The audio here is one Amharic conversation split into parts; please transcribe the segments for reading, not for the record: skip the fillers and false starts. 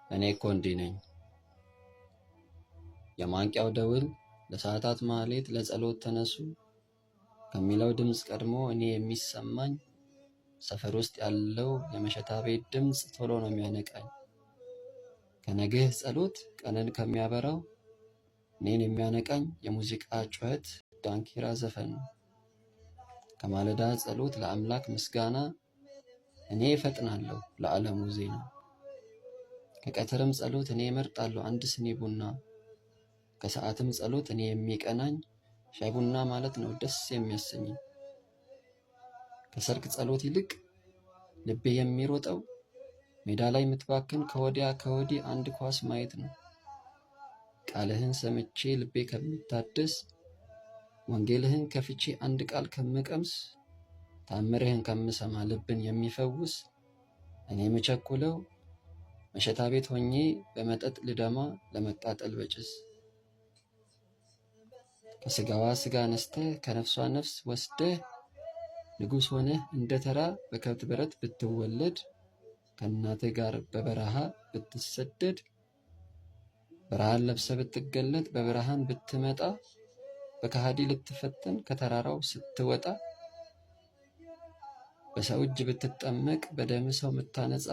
እኔ እኮ እንዲህ ነኝ። የማንቂያው ደውል ለሰዓታት ማህሌት ለጸሎት ተነሱ ከሚለው ድምፅ ቀድሞ እኔ የሚሰማኝ ሰፈር ውስጥ ያለው የመሸታ ቤት ድምፅ ቶሎ ነው የሚያነቃኝ። ከነግህ ጸሎት ቀንን ከሚያበራው እኔን የሚያነቃኝ የሙዚቃ ጩኸት ዳንኪራ ዘፈን ነው። ከማለዳ ጸሎት ለአምላክ ምስጋና እኔ እፈጥናለሁ ለዓለሙ ዜና። ከቀትርም ጸሎት እኔ እመርጣለሁ አንድ ስኒ ቡና። ከሰዓትም ጸሎት እኔ የሚቀናኝ ሻይ ቡና ማለት ነው ደስ የሚያሰኘኝ። ከሰርክ ጸሎት ይልቅ ልቤ የሚሮጠው ሜዳ ላይ የምትባክን ከወዲያ ከወዲህ አንድ ኳስ ማየት ነው። ቃልህን ሰምቼ ልቤ ከሚታደስ ወንጌልህን ከፍቼ አንድ ቃል ከምቀምስ ታምርህን ከምሰማ ልብን የሚፈውስ እኔ የምቸኩለው መሸታ ቤት ሆኜ በመጠጥ ልደማ ለመቃጠል በጭስ። ከስጋዋ ስጋ ነስተህ ከነፍሷ ነፍስ ወስደህ ንጉሥ ሆነህ እንደ ተራ በከብት በረት ብትወለድ ከእናትህ ጋር በበረሃ ብትሰደድ በረሃን ለብሰህ ብትገለጥ በብርሃን ብትመጣ በከሃዲ ልትፈተን ከተራራው ስትወጣ በሰው እጅ ብትጠመቅ በደም ሰው የምታነጻ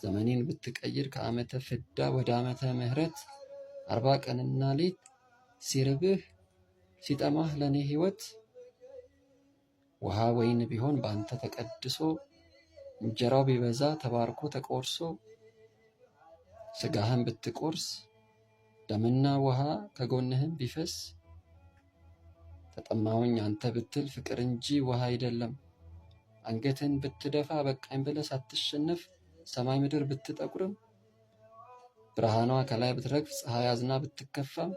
ዘመኔን ብትቀይር ከዓመተ ፍዳ ወደ ዓመተ ምሕረት 40 ቀንና ሌት ሲርብህ ሲጠማህ ለኔ ሕይወት ውሃ ወይን ቢሆን በአንተ ተቀድሶ እንጀራው ቢበዛ ተባርኮ ተቆርሶ ስጋህን ብትቆርስ ደምና ውሃ ከጎንህም ቢፈስ ተጠማሁኝ አንተ ብትል ፍቅር እንጂ ውሃ አይደለም። አንገትን ብትደፋ በቃኝ ብለህ ሳትሸነፍ ሰማይ ምድር ብትጠቁርም ብርሃኗ ከላይ ብትረግፍ ፀሐይ አዝና ብትከፋም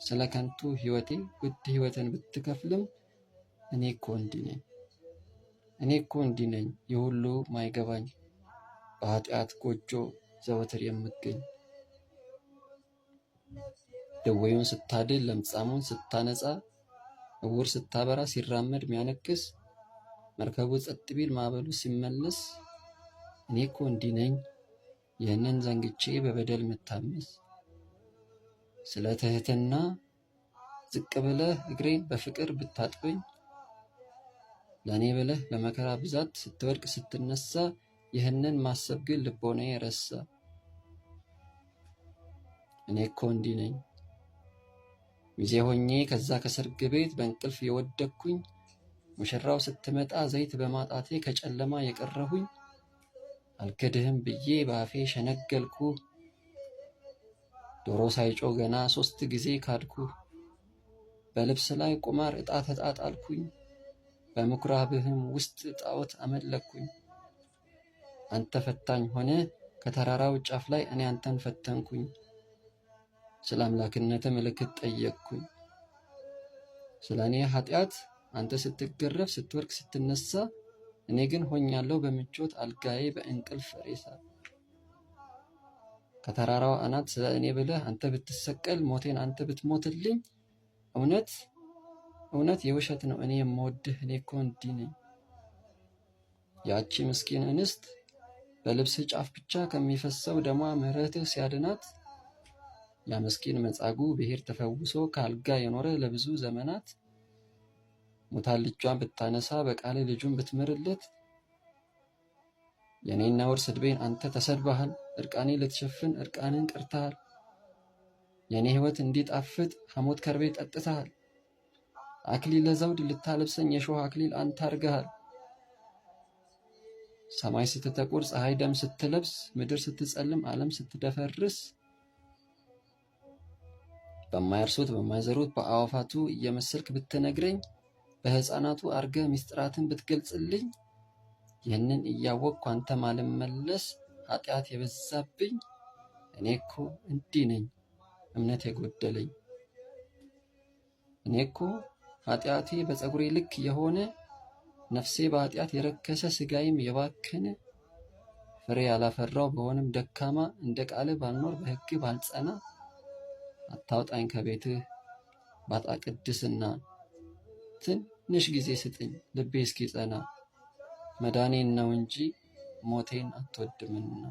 ስለ ከንቱ ሕይወቴ ውድ ሕይወትን ብትከፍልም እኔ እኮ እንዲህ ነኝ የሁሉ ማይገባኝ በኃጢአት ጎጆ ዘወትር የምገኝ። ደዌውን ስታድል ለምጻሙን ስታነጻ እውር ስታበራ ሲራመድ ሚያነክስ መርከቡ ጸጥ ቢል ማዕበሉ ሲመለስ እኔ እኮ እንዲህ ነኝ ይህንን ዘንግቼ በበደል ምታመስ። ስለ ትህትና ዝቅ ብለህ እግሬን በፍቅር ብታጥበኝ ለእኔ ብለህ በመከራ ብዛት ስትወድቅ ስትነሳ ይህንን ማሰብ ግን ልቦናዬ ረሳ። እኔ እኮ እንዲህ ነኝ ሚዜ ሆኜ ከዛ ከሰርግ ቤት በእንቅልፍ የወደቅኩኝ ሙሽራው ስትመጣ ዘይት በማጣቴ ከጨለማ የቀረሁኝ አልክድህም ብዬ በአፌ ሸነገልኩ ዶሮ ሳይጮህ ገና 3 ጊዜ ካድኩ። በልብስ ላይ ቁማር ዕጣ ተጣጣልኩኝ በምኩራብህም ውስጥ ጣዖት አመለኩኝ። አንተ ፈታኝ ሆነ ከተራራው ጫፍ ላይ እኔ አንተን ፈተንኩኝ። ስለ አምላክነት ምልክት ጠየቅኩኝ። ስለ እኔ ኃጢአት አንተ ስትገረፍ ስትወድቅ ስትነሳ እኔ ግን ሆኛለሁ በምቾት አልጋዬ በእንቅልፍ ሬሳ። ከተራራው አናት ስለ እኔ ብለህ አንተ ብትሰቀል ሞቴን አንተ ብትሞትልኝ እውነት የውሸት ነው እኔ የምወድህ እኔ እኮ እንዲህ ነኝ። ያቺ ምስኪን እንስት በልብስህ ጫፍ ብቻ ከሚፈሰው ደሟ ምሕረትህ ሲያድናት ያ ምስኪን መጻጉዕ ብሔር ተፈውሶ ከአልጋ የኖረ ለብዙ ዘመናት ሙታን ልጇን ብታነሳ በቃል ልጁን ብትምርለት የኔን ነውር ስድቤን አንተ ተሰድበሃል። እርቃኔ ልትሸፍን እርቃንን ቀርተሃል። የኔ ሕይወት እንዲጣፍጥ ሐሞት ከርቤ ጠጥተሃል። አክሊለ ዘውድ ልታለብሰኝ የሾህ አክሊል አንተ አርገሃል። ሰማይ ስትጠቁር ፀሐይ ደም ስትለብስ ምድር ስትጸልም ዓለም ስትደፈርስ በማያርሱት በማይዘሩት በአዋፋቱ እየመሰልክ ብትነግረኝ በሕፃናቱ አርገ ሚስጥራትን ብትገልጽልኝ ይህንን እያወቅኩ አንተ ማልመለስ ኃጢአት የበዛብኝ እኔ እኮ እንዲህ ነኝ እምነት የጎደለኝ። እኔ እኮ ኃጢአቴ በፀጉሬ ልክ የሆነ ነፍሴ በኃጢአት የረከሰ ስጋዬም የባከነ ፍሬ ያላፈራው በሆንም ደካማ እንደ ቃል ባልኖር በሕግ ባልጸና አታውጣኝ ከቤትህ ባጣ ቅድስና ትንሽ ጊዜ ስጥኝ ልቤ እስኪጸና መዳኔን ነው እንጂ ሞቴን አትወድምና።